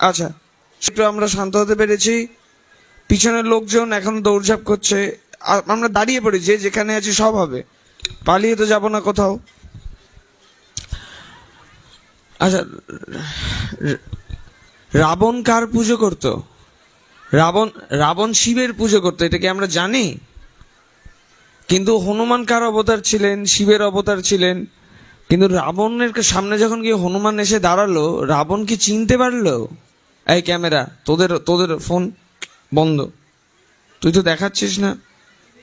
আচ্ছা, একটু আমরা শান্ত হতে পেরেছি। পিছনের লোকজন এখন দৌড়ঝাঁপ করছে, আমরা দাঁড়িয়ে পড়ি, যে যেখানে আছি সব হবে, পালিয়ে তো যাব না কোথাও। আচ্ছা, রাবণ কার পুজো করতো? রাবণ রাবণ শিবের পুজো করতো, এটা কি আমরা জানি? কিন্তু হনুমান কার অবতার ছিলেন? শিবের অবতার ছিলেন। কিন্তু রাবণের সামনে যখন গিয়ে হনুমান এসে দাঁড়ালো, রাবণ কি চিনতে পারলো? এই ক্যামেরা, তোদের তোদের ফোন বন্ধ। তুই তো দেখাচ্ছিস না,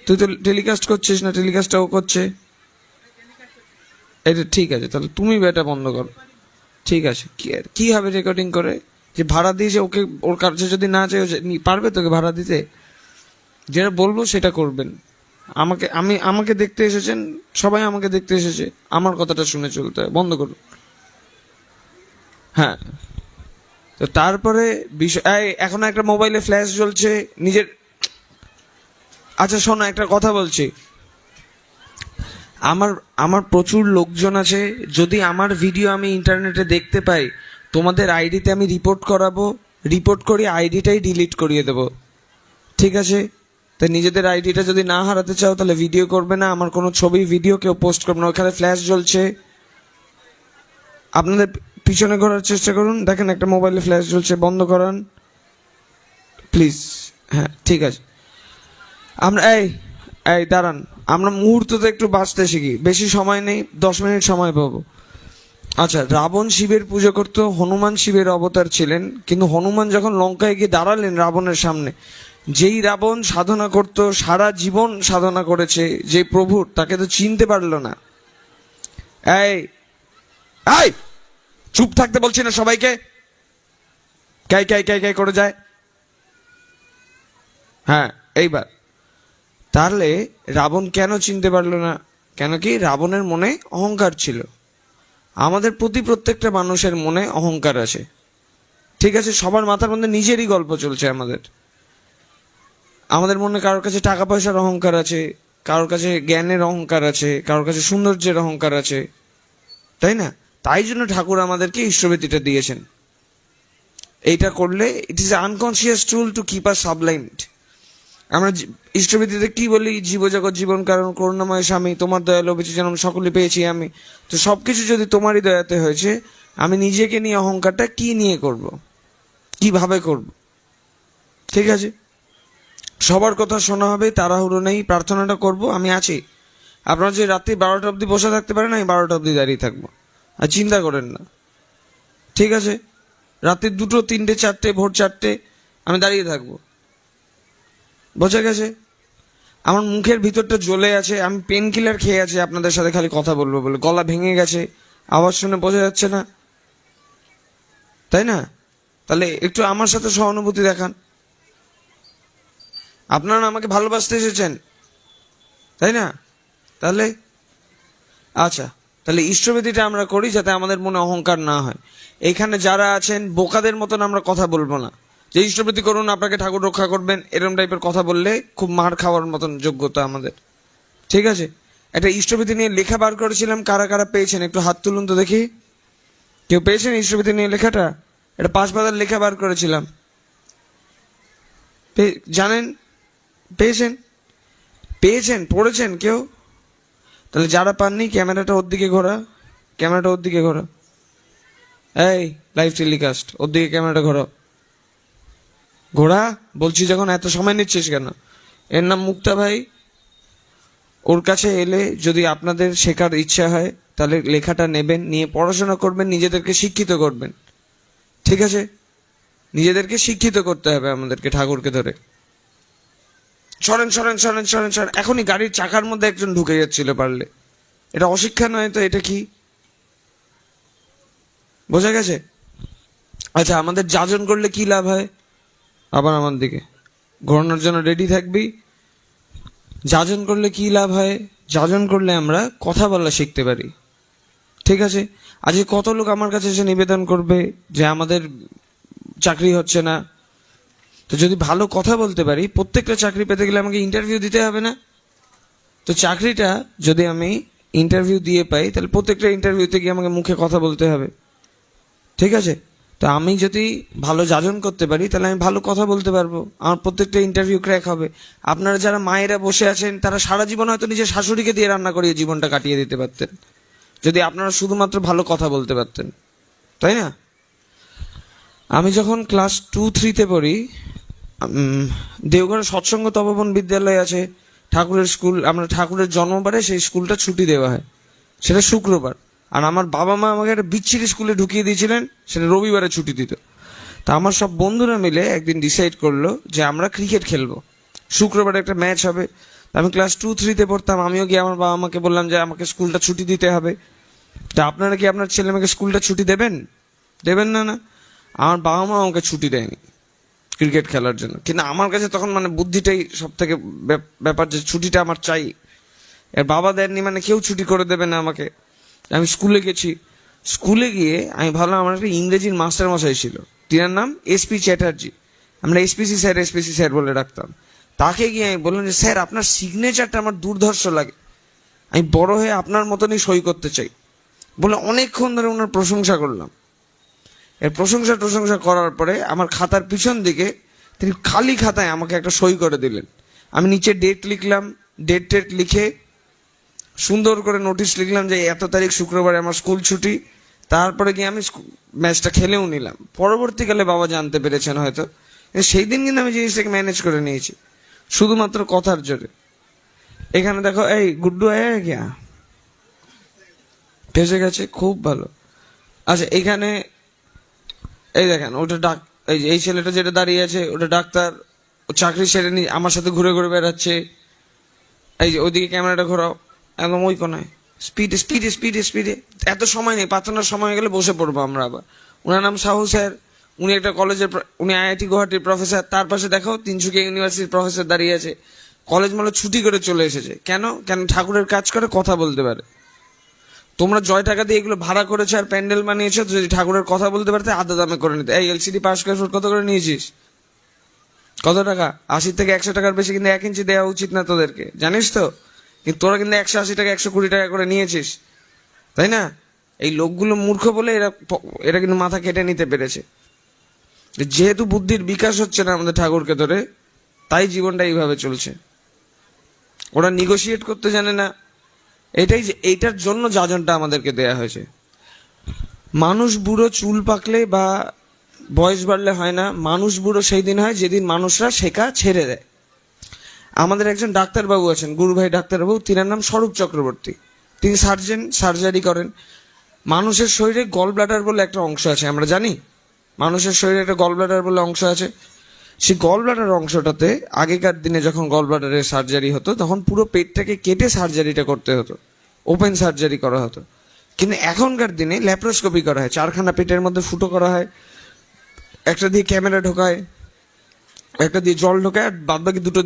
তুই তো টেলিকাস্ট করছিস না, টেলিকাস্টটাও করছে। এটা ঠিক আছে, তাহলে তুমি এটা বন্ধ করো। ঠিক আছে, কি হবে রেকর্ডিং করে? যে ভাড়া দিয়েছে ওকে, ওর কাছে যদি না চাই পারবে তোকে ভাড়া দিতে? যেটা বলবো সেটা করবেন। আমাকে দেখতে এসেছেন, সবাই আমাকে দেখতে এসেছে, আমার কথাটা শুনে চলতে হয়। বন্ধ করুন। হ্যাঁ, তো তারপরে বিষয়, এখন একটা মোবাইলে ফ্ল্যাশ জ্বলছে নিজের। আচ্ছা শোনো, একটা কথা বলছি। আমার আমার প্রচুর লোকজন আছে, যদি আমার ভিডিও আমি ইন্টারনেটে দেখতে পাই, তোমাদের আইডিতে আমি রিপোর্ট করাবো, রিপোর্ট করি আইডিটাই ডিলিট করিয়ে দেবো। ঠিক আছে? তাই নিজেদের আইডিটা যদি না হারাতে চাও তাহলে ভিডিও করবে না, আমার কোনো ছবি ভিডিও কেউ পোস্ট করবে না। ওখানে ফ্ল্যাশ জ্বলছে, আপনাদের পিছনে ঘোরার চেষ্টা করুন, দেখেন একটা মোবাইলে ফ্ল্যাশ জ্বলছে, বন্ধ করান প্লিজ। হ্যাঁ ঠিক আছে, আমরা এই এই দাঁড়ান, আমরা মুহূর্ততে একটু বাঁচতে শিখি, বেশি সময় নেই, 10 মিনিট সময় পাবো। আচ্ছা, রাবণ শিবের পুজো করতো, হনুমান শিবের অবতার ছিলেন। কিন্তু হনুমান যখন লঙ্কায় গিয়ে দাঁড়ালেন রাবণের সামনে, যেই রাবণ সাধনা করত, সারা জীবন সাধনা করেছে যে প্রভুর, তাকে তো চিনতে পারলো না। এই এই চুপ থাকতে বলছি না সবাইকে, কাই কাই কাই কাই করে যায়। হ্যাঁ, এইবার তাহলে রাবণ কেন চিনতে পারলো না? কেন কি? রাবণের মনে অহংকার ছিল। আমাদের প্রত্যেকটা মানুষের মনে অহংকার আছে। ঠিক আছে, সবার মাথার মধ্যে নিজেরই গল্প চলছে। আমাদের মনে কারোর কাছে টাকা পয়সার অহংকার আছে, কারোর কাছে জ্ঞানের অহংকার আছে, কারোর কাছে সৌন্দর্যের অহংকার আছে, তাই না? তাই জন্য ঠাকুর আমাদেরকে ইষ্টভীতিটা দিয়েছেন। এইটা করলে it is unconscious tool to keep us sublimed. আমরা ইষ্টভীতিতে কি বলি? জীবজগৎ জীবন কারণ করুণাময় স্বামী, তোমার দয়া লোভেছি যেন সকলে পেয়েছি আমি। তো সবকিছু যদি তোমারই দয়াতে হয়েছে, আমি নিজেকে নিয়ে অহংকারটা কি নিয়ে করব, কিভাবে করব? ঠিক আছে, সবার কথা শোনা হবে, তাড়াহুড়ো নেই, প্রার্থনাটা করব, আমি আছি। আপনারা যে রাত্রি 12টা অবধি বসে থাকতে পারেন, আমি 12টা অবধি দাঁড়িয়ে থাকবো, আর চিন্তা করেন না। ঠিক আছে, রাত্রি 2টো 3টে 4টে ভোর 4টে আমি দাঁড়িয়ে থাকবো, বোঝা গেছে? আমার মুখের ভিতরটা জ্বলে আছে, আমি পেন কিলার খেয়ে আছি আপনাদের সাথে খালি কথা বলবো বলে, গলা ভেঙে গেছে, আওয়াজ শুনে বোঝা যাচ্ছে না, তাই না? তাহলে একটু আমার সাথে সহানুভূতি দেখান। আপনারা আমাকে ভালোবাসতে এসেছেন, তাই না? তাহলে আচ্ছা, তাহলে ইষ্টভীতিটা আমরা করি যাতে আমাদের মনে অহংকার না হয়। এইখানে যারা আছেন বোকাদের মতন আমরা কথা বলবো না, যে ইষ্টভীতি করুন আপনাকে ঠাকুর রক্ষা করবেন, এরকম টাইপের কথা বললে খুব মার খাওয়ার মতন যোগ্যতা আমাদের। ঠিক আছে, একটা ইষ্টভীতি নিয়ে লেখা বার করেছিলাম, কারা কারা পেয়েছেন একটু হাত তুলুন তো দেখি। কেউ পেয়েছেন ইষ্টভীতি নিয়ে লেখাটা? এটা 5 পাতার লেখা বার করেছিলাম, জানেন? পেয়েছেন? পেয়েছেন? পড়েছেন কেউ? তাহলে যারা পাননি, ক্যামেরাটা ওর দিকে ঘোরা, ক্যামেরাটা ওর দিকে ঘোরা। এই লাইভ টেলিকাস্ট, ওর দিকে ক্যামেরাটা ঘোরা, ঘোরা বলছি যখন, এত সময় নিচ্ছিস কেন? এর নাম মুক্তা ভাই। ওর কাছে এলে যদি আপনাদের শেখার ইচ্ছা হয় তাহলে লেখাটা নেবেন, নিয়ে পড়াশোনা করবেন, নিজেদেরকে শিক্ষিত করবেন। ঠিক আছে, নিজেদেরকে শিক্ষিত করতে হবে আমাদেরকে ঠাকুরকে ধরে। সরেন সরেন সরেন সরেন সরেন, এখনই গাড়ির চাকার মধ্যে একজন ঢুকে যাচ্ছিল, পারলে এটা অশিক্ষা নয় তো? এটা কি? বোঝা গেছে? আচ্ছা, আমাদের যাজন করলে কি লাভ হয়? আবার আমার দিকে ঘোরানোর জন্য রেডি থাকবি। যাজন করলে কি লাভ হয়? যাজন করলে আমরা কথা বলা শিখতে পারি। ঠিক আছে, আজকে কত লোক আমার কাছে এসে নিবেদন করবে যে আমাদের চাকরি হচ্ছে না। তো যদি ভালো কথা বলতে পারি, প্রত্যেকটা চাকরি পেতে গেলে আমাকে ইন্টারভিউ দিতে হবে না? তো চাকরিটা যদি আমি ইন্টারভিউ দিয়ে পাই, তাহলে প্রত্যেকটা ইন্টারভিউতে গিয়ে আমাকে মুখে কথা বলতে হবে। ঠিক আছে, তো তো আমি যদি ভালো যাজন করতে পারি তাহলে আমি ভালো কথা বলতে পারবো, আমার প্রত্যেকটা ইন্টারভিউ ক্র্যাক হবে। আপনারা যারা মায়েরা বসে আছেন তারা সারা জীবন হয়তো নিজের শাশুড়িকে দিয়ে রান্না করিয়ে জীবনটা কাটিয়ে দিতে পারতেন, যদি আপনারা শুধুমাত্র ভালো কথা বলতে পারতেন, তাই না? আমি যখন ক্লাস 2-3-তে পড়ি, দেওঘরে সৎসঙ্গ তপবন বিদ্যালয় আছে, ঠাকুরের স্কুল, আমরা ঠাকুরের জন্মবারে সেই স্কুলটা ছুটি দেওয়া হয়, সেটা শুক্রবার। আর আমার বাবা মা আমাকে একটা বিচ্ছিরি স্কুলে ঢুকিয়ে দিয়েছিলেন, সেটা রবিবারে ছুটি দিত। তা আমার সব বন্ধুরা মিলে একদিন ডিসাইড করলো যে আমরা ক্রিকেট খেলবো, শুক্রবারে একটা ম্যাচ হবে। আমি ক্লাস 2-3-তে পড়তাম, আমিও গিয়ে আমার বাবা মাকে বললাম যে আমাকে স্কুলটা ছুটি দিতে হবে। তা আপনারা কি আপনার ছেলে মেয়েকে স্কুলটা ছুটি দেবেন? দেবেন না? না, আমার বাবা মা আমাকে ছুটি দেয়নি ক্রিকেট খেলার জন্য। কিন্তু আমার কাছে তখন মানে বুদ্ধিটাই সব থেকে ব্যাপার, যে ছুটিটা আমার চাই। এর বাবা দেননি মানে কেউ ছুটি করে দেবে না আমাকে। আমি স্কুলে গেছি, স্কুলে গিয়ে আমি ভাবলাম আমার একটা ইংরেজির মাস্টার মশাই ছিল, তিনার নাম এসপি চ্যাটার্জি, আমরা এসপিসি স্যার বলে ডাকতাম। তাকে গিয়ে আমি বললাম যে স্যার আপনার সিগনেচারটা আমার দুর্ধর্ষ লাগে, আমি বড় হয়ে আপনার মতনই সই করতে চাই। বলে অনেকক্ষণ ধরে ওনার প্রশংসা করলাম। এর প্রশংসা করার পরে আমার খাতার পিছন দিকে তিনি খালি খাতায় আমাকে একটা সই করে দিলেন। আমি নিচে ডেট লিখলাম, ডেট লিখে সুন্দর করে নোটিশ লিখলাম যে এত তারিখ শুক্রবারে আমার স্কুল ছুটি। তারপরে গিয়ে আমি ম্যাচটা খেলেও নিলাম। পরবর্তীকালে বাবা জানতে পেরেছেন হয়তো, সেই দিন কিন্তু আমি জিনিসটাকে ম্যানেজ করে নিয়েছি শুধুমাত্র কথার জোরে। এখানে দেখো, এই গুড্ডু আয়া গিয়া ফেসে গেছে, খুব ভালো। আচ্ছা, এখানে এই দেখেন, ওটা এই ছেলেটা যেটা দাঁড়িয়ে আছে ওটা ডাক্তার, ও চাকরি সেরে নিয়ে আমার সাথে ঘুরে ঘুরে বেড়াচ্ছে। এই যে ওইদিকে ক্যামেরাটা ঘোরাও, একদম ওই কোনায়, স্পিডে। এত সময় নেই, প্রার্থনার সময় হয়ে গেলে বসে পড়বো আমরা আবার। ওনার নাম সাহু স্যার, উনি একটা কলেজের, উনি আইআইটি গুয়াহাটির প্রফেসর। তার পাশে দেখো তিনসুকিয়া ইউনিভার্সিটির প্রফেসর দাঁড়িয়ে আছে। কলেজ মানে ছুটি করে চলে এসেছে। কেন? ঠাকুরের কাজ করে, কথা বলতে পারে। তোমরা জয় টাকা দিয়ে এগুলো ভাড়া করেছো আর প্যান্ডেল বানিয়েছো, যদি ঠাকুরের কথা বলতে পারতে আধা দামে করে নিতে। এই এলসিডি 5 স্কয়ার ফুট কত করে নিয়েছিস? কত টাকা? 80 থেকে 100 টাকার বেশি কিন্তু 1 ইঞ্চি দেওয়া উচিত না তোদেরকে, জানিস তো? কিন্তু তোরা কিন্তু 180 টাকা 120 টাকা করে নিয়েছিস, তাই না? এই লোকগুলো মূর্খ বলে এরা কিন্তু মাথা কেটে নিতে পেরেছে। যেহেতু বুদ্ধির বিকাশ হচ্ছে না আমাদের ঠাকুরকে ধরে, তাই জীবনটা এইভাবে চলছে। ওরা নিগোশিয়েট করতে জানে না। এইটার জন্য যাজনটা আমাদেরকে দেয়া হয়েছে। মানুষ বুড়ো চুল পাকলে বা বয়স বাড়লে হয় না, মানুষ বুড়ো সেই দিন হয় যেদিন মানুষরা শেখা ছেড়ে দেয়। আমাদের একজন ডাক্তারবাবু আছেন, গুরুভাই ডাক্তারবাবু, তিনার নাম স্বরূপ চক্রবর্তী। তিনি সার্জারি করেন। মানুষের শরীরে গল ব্লাডার বলে একটা অংশ আছে, আমরা জানি মানুষের শরীরে একটা গল ব্লাডার বলে অংশ আছে। সেই গল ব্লাডার অংশটাতে আগেকার দিনে যখন গল ব্লাডারের সার্জারি হতো তখন পুরো পেটটাকে কেটে সার্জারিটা করতে হতো, ওপেন সার্জারি করা হতো। কিন্তু এখনকার দিনে ল্যাপ্রোস্কোপি করা হয়, 4খানা পেটের মধ্যে ফুটো করা হয়, একটা দিয়ে ক্যামেরা ঢোকায়, একটা দিয়ে জল ঢোকায়, আর বাদ বাকি দুটো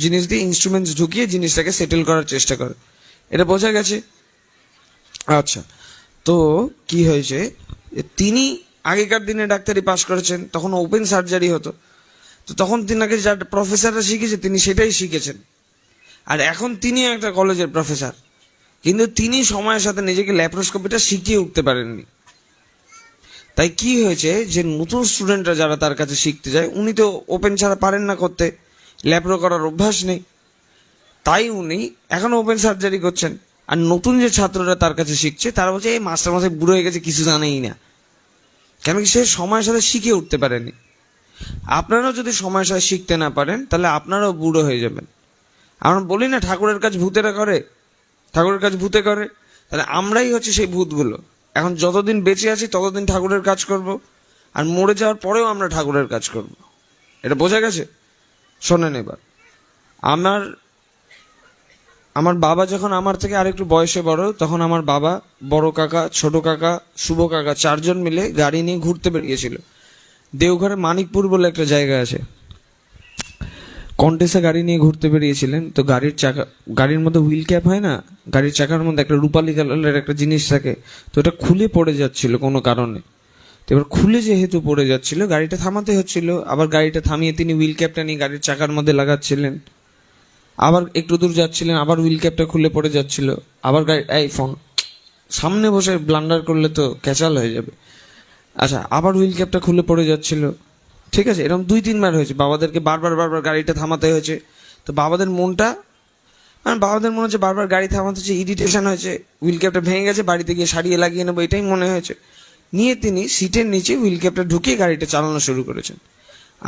জিনিস দিয়ে ইনস্ট্রুমেন্টস ঢুকিয়ে জিনিসটাকে সেটেল করার চেষ্টা করে। এটা বোঝা গেছে? আচ্ছা, তো কি হয়েছে, তিনি আগেকার দিনে ডাক্তারি পাস করেছেন, তখন ওপেন সার্জারি হতো। তো তখন তিনাকে যা প্রফেসররা শিখেছে তিনি সেটাই শিখেছেন। আর এখন তিনি একটা কলেজের প্রফেসর, কিন্তু তিনি সময়ের সাথে নিজেকে ল্যাপ্রোস্কোপিটা শিখিয়ে উঠতে পারেননি। তাই কি হয়েছে, যে নতুন স্টুডেন্টরা যারা তার কাছে শিখতে যায়, উনি তো ওপেন ছাড়া পারেন না করতে, ল্যাপ্রো করার অভ্যাস নেই, তাই উনি এখনো ওপেন সার্জারি করছেন। আর নতুন যে ছাত্ররা তার কাছে শিখছে তারা বলছে এই মাস্টার মশাই বুড়ো হয়ে গেছে, কিছু জানেই না। কেন কি? সে সময়ের সাথে শিখে উঠতে পারেনি। আপনারাও যদি সময়ের সাথে শিখতে না পারেন তাহলে আপনারাও বুড়ো হয়ে যাবেন। আমরা বলি না ঠাকুরের কাজ ভূতেরা করে, ঠাকুরের কাজ ভূতে করে, তাহলে আমরাই হচ্ছে সেই ভূতগুলো। এখন যতদিন বেঁচে আছি ততদিন ঠাকুরের কাজ করব, আর মরে যাওয়ার পরেও আমরা ঠাকুরের কাজ করব। এটা বোঝা গেছে? শোনেন এবার, আমার বাবা যখন আমার থেকে আরেকটু বয়সে বড়, তখন আমার বাবা, বড় কাকা, ছোট কাকা, শুভ কাকা 4 জন মিলে গাড়ি নিয়ে ঘুরতে বেরিয়েছিল। দেওঘরে মানিকপুর বলে একটা জায়গা আছে, কন্টেসে গাড়ি নিয়ে ঘুরতে বেরিয়েছিলেন। তো গাড়ির মধ্যে হুইল ক্যাপ হয় না, গাড়ির চাকার মধ্যে একটা রূপালী কালারের একটা জিনিস থাকে, তো ওটা খুলে পড়ে যাচ্ছিল কোনো কারণে। তো এবার খুলে যেহেতু পড়ে যাচ্ছিল, গাড়িটা থামাতে হচ্ছিল। আবার গাড়িটা থামিয়ে তিনি হুইল ক্যাপটা নিয়ে গাড়ির চাকার মধ্যে লাগাচ্ছিলেন। আবার একটু দূর যাচ্ছিলেন, আবার হুইল ক্যাপটা খুলে পড়ে যাচ্ছিল। আবার গাড়ি, এই ফোন সামনে বসে ব্লান্ডার করলে তো ক্যাচাল হয়ে যাবে। আচ্ছা, আবার হুইল ক্যাপটা খুলে পড়ে যাচ্ছিল। ঠিক আছে, এরকম 2-3 বার হয়েছে, বাবাদেরকে বারবার বারবার গাড়িটা থামাতে হয়েছে। তো বাবাদের মনটা, মানে বাবাদের মনে হচ্ছে বারবার গাড়ি থামাতে হচ্ছে, ইরিটেশন হয়েছে, হুইল ক্যাপটা ভেঙে গেছে, বাড়িতে গিয়ে সারিয়ে লাগিয়ে নেবো এটাই মনে হয়েছে। নিয়ে তিনি সিটের নিচে হুইল ক্যাপটা ঢুকিয়ে গাড়িটা চালানো শুরু করেছেন।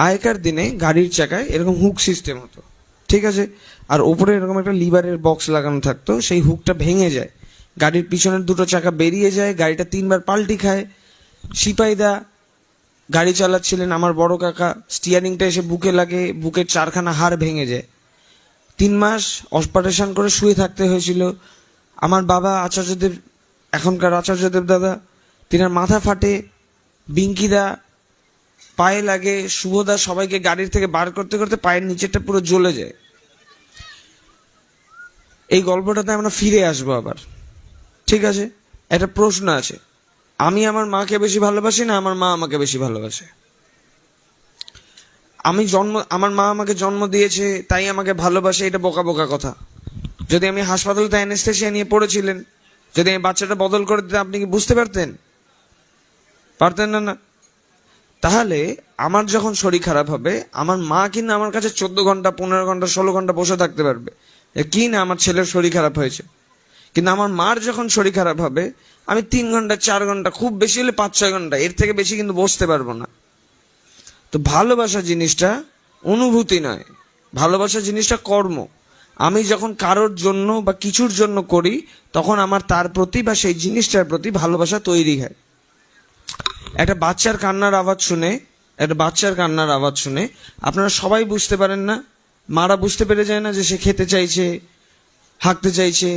আগেকার দিনে গাড়ির চাকায় এরকম হুক সিস্টেম হতো, ঠিক আছে, আর ওপরে এরকম একটা লিভারের বক্স লাগানো থাকতো, সেই হুকটা ভেঙে যায়, গাড়ির পিছনের দুটো চাকা বেরিয়ে যায়, গাড়িটা 3বার পাল্টি খায়। সিপাইদা গাড়ি চালাচ্ছিলেন, আমার বড় কাকা, স্টিয়ারিংটা এসে বুকে লাগে, বুকের 4খানা হাড় ভেঙে যায়। 3 মাস অপারেশন করে শুয়ে থাকতে হয়েছিল। আমার বাবা আচার্যদেব, এখনকার আচার্যদেব দাদা, তিনার মাথা ফাটে, বিঙ্কিদা পায়ে লাগে, শুভদা সবাইকে গাড়ির থেকে বার করতে করতে পায়ের নিচেরটা পুরো জ্বলে যায়। এই গল্পটাতে আমরা ফিরে আসবো আবার, ঠিক আছে। একটা প্রশ্ন আছে, আমি আমার মাকে বেশি ভালোবাসি না আমার মা আমাকে বেশি ভালোবাসে? আমার মা আমাকে জন্ম দিয়েছে তাই আমাকে ভালোবাসে, এটা বোকা বোকা কথা। যদি আমি হাসপাতালে অ্যানেস্থেসিয়া নিয়ে পড়েছিলেন, যদি আমি বাচ্চাটা বদল করে দিতে, আপনি কি বুঝতে পারতেন? পারতেন না, না। তাহলে আমার যখন শরীর খারাপ হবে, আমার মা কিন্তু আমার কাছে 14 ঘন্টা 15 ঘন্টা 16 ঘন্টা বসে থাকতে পারবে, কি না আমার ছেলের শরীর খারাপ হয়েছে। কিন্তু আমার মার যখন শরীর খারাপ হবে, আমি 3 ঘন্টা 4 ঘন্টা, খুব বেশি হলে 5-6 ঘন্টা, এর থেকে বেশি কিন্তু বসতে পারবো না। তো ভালোবাসা জিনিসটা অনুভূতি নয়, ভালোবাসা জিনিসটা কর্ম। আমি যখন কারোর জন্য বা কিছুর জন্য করি, তখন আমার তার প্রতি বা সেই জিনিসটার প্রতি ভালোবাসা তৈরি হয়। একটা বাচ্চার কান্নার আওয়াজ শুনে আপনারা সবাই বুঝতে পারেন না, মারা বুঝতে পেরে যায় না যে সে খেতে চাইছে, হাঁকতে চাইছে,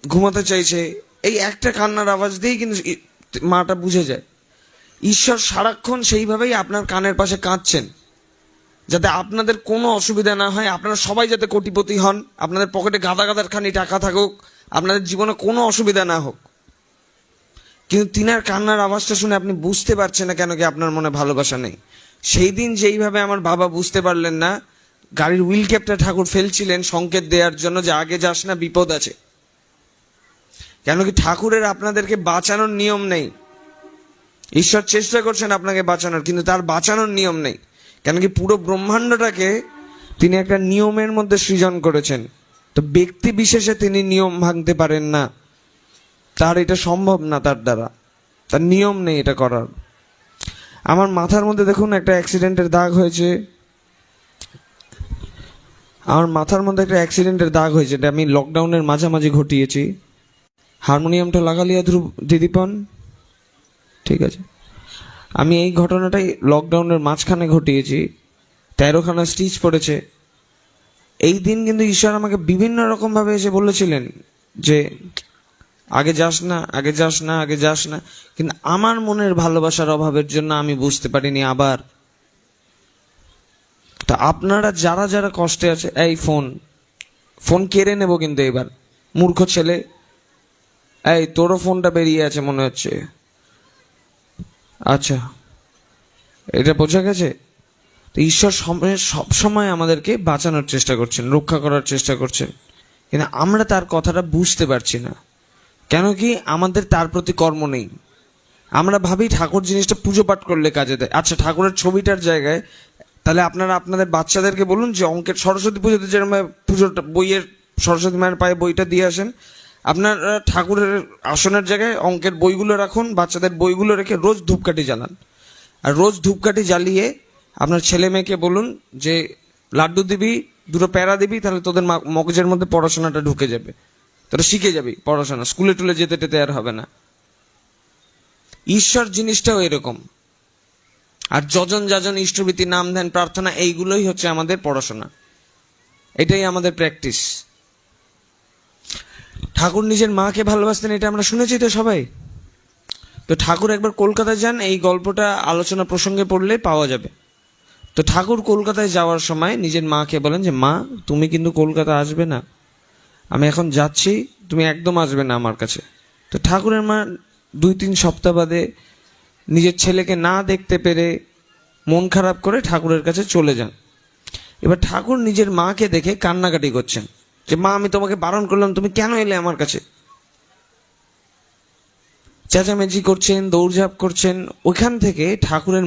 ঘুমাতে চাইছে। এই একটা কান্নার আওয়াজ দিয়েই কিন্তু মাটা বুঝে যায়। ঈশ্বর সারাক্ষণ সেইভাবেই আপনার কানের পাশে কাঁদছেন, যাতে আপনাদের কোনো অসুবিধা না হয়, আপনারা সবাই যাতে কোটিপতি হন, আপনাদের পকেটে গাদা গাদার খানি টাকা থাকুক, আপনাদের জীবনে কোনো অসুবিধা না হোক। কিন্তু তিনার কান্নার আওয়াজটা শুনে আপনি বুঝতে পারছেন না কেন কি আপনার মনে ভালোবাসা নেই। সেই দিন যেইভাবে আমার বাবা বুঝতে পারলেন না, গাড়ির হুইল ক্যাপটা ঠাকুর ফেলছিলেন সংকেত দেওয়ার জন্য যে আগে যাস না, বিপদ আছে। কেন কি ঠাকুরের আপনাদেরকে বাঁচানোর নিয়ম নেই। ঈশ্বর চেষ্টা করছেন আপনাকে বাঁচানোর, কিন্তু তার বাঁচানোর নিয়ম নেই। কেন কি পুরো ব্রহ্মাণ্ডটাকে তিনি একটা নিয়মের মধ্যে সৃজন করেছেন। তো ব্যক্তি বিশেষে তিনি নিয়ম ভাঙতে পারেন না, তার এটা সম্ভব না, তার দ্বারা, তার নিয়ম নেই এটা করার। আমার মাথার মধ্যে দেখুন একটা অ্যাক্সিডেন্টের দাগ হয়েছে, এটা আমি লকডাউনের মাঝামাঝি ঘটিয়েছি। হারমোনিয়ামটা লাগালিয়া ধ্রুব দিদিপন, ঠিক আছে। আমি এই ঘটনাটাই লকডাউনের মাঝখানে ঘটিয়েছি, 13খানা স্টিচ পড়েছে। এই দিন কিন্তু ঈশ্বর আমাকে বিভিন্ন রকম ভাবে এসে বলেছিলেন যে আগে যাস না, আগে যাস না, আগে যাস না। কিন্তু আমার মনের ভালোবাসার অভাবের জন্য আমি বুঝতে পারিনি আবার। তা আপনারা যারা যারা কষ্টে আছে, এই ফোন কেড়ে নেব কিন্তু এবার, মূর্খ ছেলে। এই তোরও ফোনটা বেরিয়ে আছে মনে হচ্ছে, আচ্ছা, এটা বোঝা গেছে। তো ঈশ্বর সব সময় আমাদেরকে বাঁচানোর চেষ্টা করছেন, রক্ষা করার চেষ্টা করছেন, কিন্তু আমরা তার কথাটা বুঝতে পারছি না। কেন কি আমাদের তার প্রতি কর্ম নেই। আমরা ভাবি ঠাকুর জিনিসটা পুজো পাঠ করলে কাজে দেয়। আচ্ছা, ঠাকুরের ছবিটার জায়গায় তাহলে আপনারা আপনাদের বাচ্চাদেরকে বলুন যে অঙ্কের সরস্বতী পুজোতে যেরকম পুজোটা বইয়ের সরস্বতী মায়ের পায়ে বইটা দিয়ে আসেন, আপনারা ঠাকুরের আসনের জায়গায় অঙ্কের বইগুলো রাখুন, বাচ্চাদের বইগুলো রেখে রোজ ধূপকাঠি জ্বালান। আর রোজ ধূপকাঠি জ্বালিয়ে আপনার ছেলে মেয়েকে বলুন যে লাড্ডু দিবি, দুটো প্যারা দিবি, তাহলে তোদের মগজের মধ্যে পড়াশোনাটা ঢুকে যাবে, তোরা শিখে যাবি পড়াশোনা, স্কুলে টুলে যেতে টেতে আর হবে না। ঈশ্বর জিনিসটাও এরকম। আর যজন যাজন ইষ্টভীতি, নাম ধ্যান, প্রার্থনা, এইগুলোই হচ্ছে আমাদের পড়াশোনা, এটাই আমাদের প্র্যাকটিস। ঠাকুর নিজের মাকে ভালোবাসতেন, এটা আমরা শুনেছি তো সবাই। তো ঠাকুর একবার কলকাতায় যান, এই গল্পটা আলোচনা প্রসঙ্গে পড়লে পাওয়া যাবে। তো ঠাকুর কলকাতায় যাওয়ার সময় নিজের মাকে বলেন যে মা, তুমি কিন্তু কলকাতা আসবে না, আমি এখন যাচ্ছি, তুমি একদম আসবে না আমার কাছে। তো ঠাকুরের মা 2-3 সপ্তাহ বাদে নিজের ছেলেকে না দেখতে পেরে মন খারাপ করে ঠাকুরের কাছে চলে যান। এবার ঠাকুর নিজের মাকে দেখে কান্নাকাটি করছেন যে মা, আমি তোমাকে বারণ করলাম, তুমি কেন এলে আমার কাছে? চেঁচামেচি করছেন, দৌড়ঝাঁপ করছেন, ওইখান থেকে ঠাকুরের